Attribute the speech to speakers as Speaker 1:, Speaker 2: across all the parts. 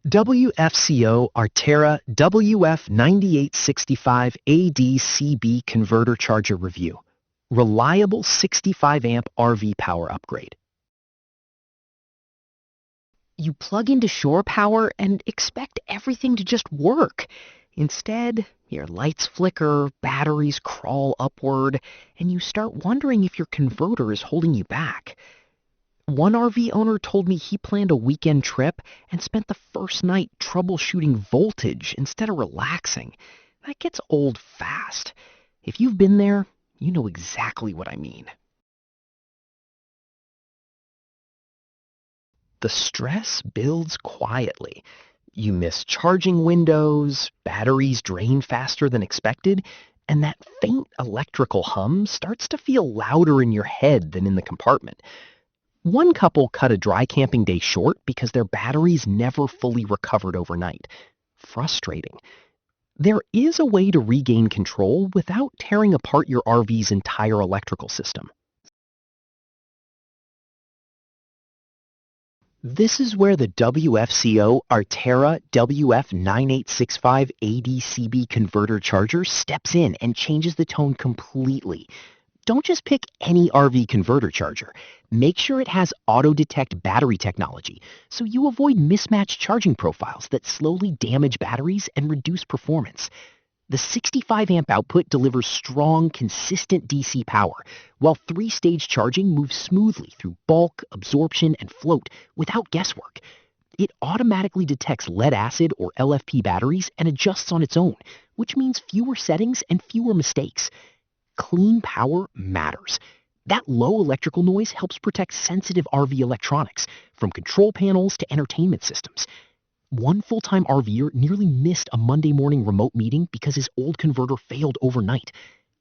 Speaker 1: WFCO Arterra WF-9865-AD-CB Converter Charger Review. Reliable 65-amp RV power upgrade. You plug into shore power and expect everything to just work. Instead, your lights flicker, batteries crawl upward, and you start wondering if your converter is holding you back. One RV owner told me he planned a weekend trip and spent the first night troubleshooting voltage instead of relaxing. That gets old fast. If you've been there, you know exactly what I mean. The stress builds quietly. You miss charging windows, batteries drain faster than expected, and that faint electrical hum starts to feel louder in your head than in the compartment. One couple cut a dry camping day short because their batteries never fully recovered overnight. Frustrating. There is a way to regain control without tearing apart your RV's entire electrical system. This is where the WFCO Arterra WF-9865-AD-CB converter charger steps in and changes the tone completely. Don't just pick any RV converter charger. Make sure it has auto-detect battery technology so you avoid mismatched charging profiles that slowly damage batteries and reduce performance. The 65-amp output delivers strong, consistent DC power, while 3-stage charging moves smoothly through bulk, absorption, and float without guesswork. It automatically detects lead-acid or LFP batteries and adjusts on its own, which means fewer settings and fewer mistakes. Clean power matters. That low electrical noise helps protect sensitive RV electronics, from control panels to entertainment systems. One full-time RVer nearly missed a Monday morning remote meeting because his old converter failed overnight.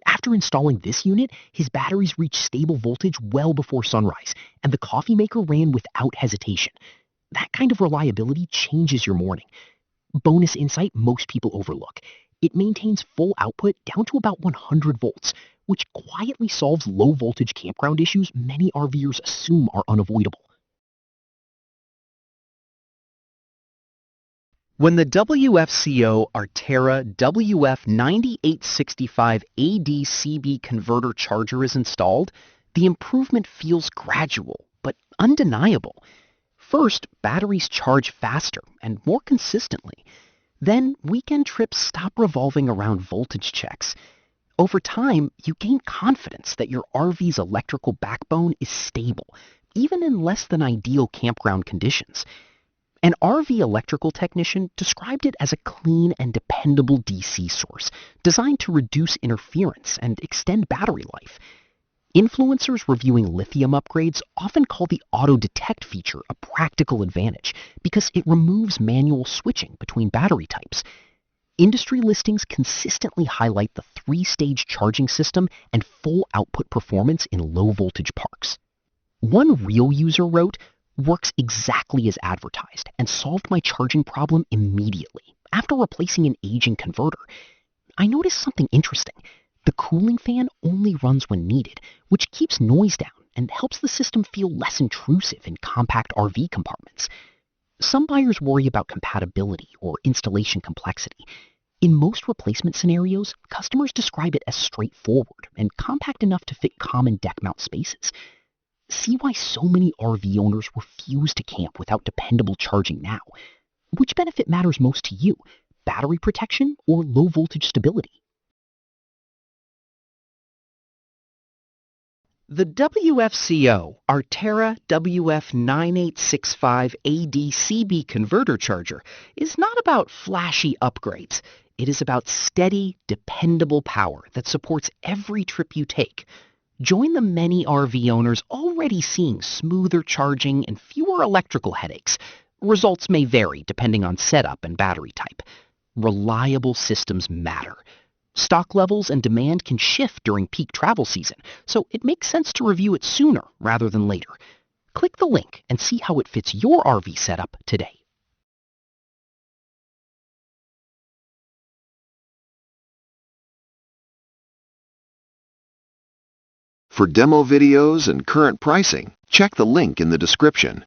Speaker 1: After installing this unit, his batteries reached stable voltage well before sunrise, and the coffee maker ran without hesitation. That kind of reliability changes your morning. Bonus insight most people overlook. It maintains full output down to about 100 volts, which quietly solves low-voltage campground issues many RVers assume are unavoidable. When the WFCO Arterra WF-9865-AD-CB converter charger is installed, the improvement feels gradual, but undeniable. First, batteries charge faster and more consistently. Then, weekend trips stop revolving around voltage checks. Over time, you gain confidence that your RV's electrical backbone is stable, even in less than ideal campground conditions. An RV electrical technician described it as a clean and dependable DC source, designed to reduce interference and extend battery life. Influencers reviewing lithium upgrades often call the auto-detect feature a practical advantage because it removes manual switching between battery types. Industry listings consistently highlight the 3-stage charging system and full output performance in low-voltage parks. One real user wrote, "Works exactly as advertised and solved my charging problem immediately after replacing an aging converter. I noticed something interesting. The cooling fan only runs when needed, which keeps noise down and helps the system feel less intrusive in compact RV compartments." Some buyers worry about compatibility or installation complexity. In most replacement scenarios, customers describe it as straightforward and compact enough to fit common deck mount spaces. See why so many RV owners refuse to camp without dependable charging now. Which benefit matters most to you, battery protection or low voltage stability? The WFCO Arterra WF-9865-AD-CB converter charger is not about flashy upgrades. It is about steady, dependable power that supports every trip you take. Join the many RV owners already seeing smoother charging and fewer electrical headaches. Results may vary depending on setup and battery type. Reliable systems matter. Stock levels and demand can shift during peak travel season, so it makes sense to review it sooner rather than later. Click the link and see how it fits your RV setup today.
Speaker 2: For demo videos and current pricing, check the link in the description.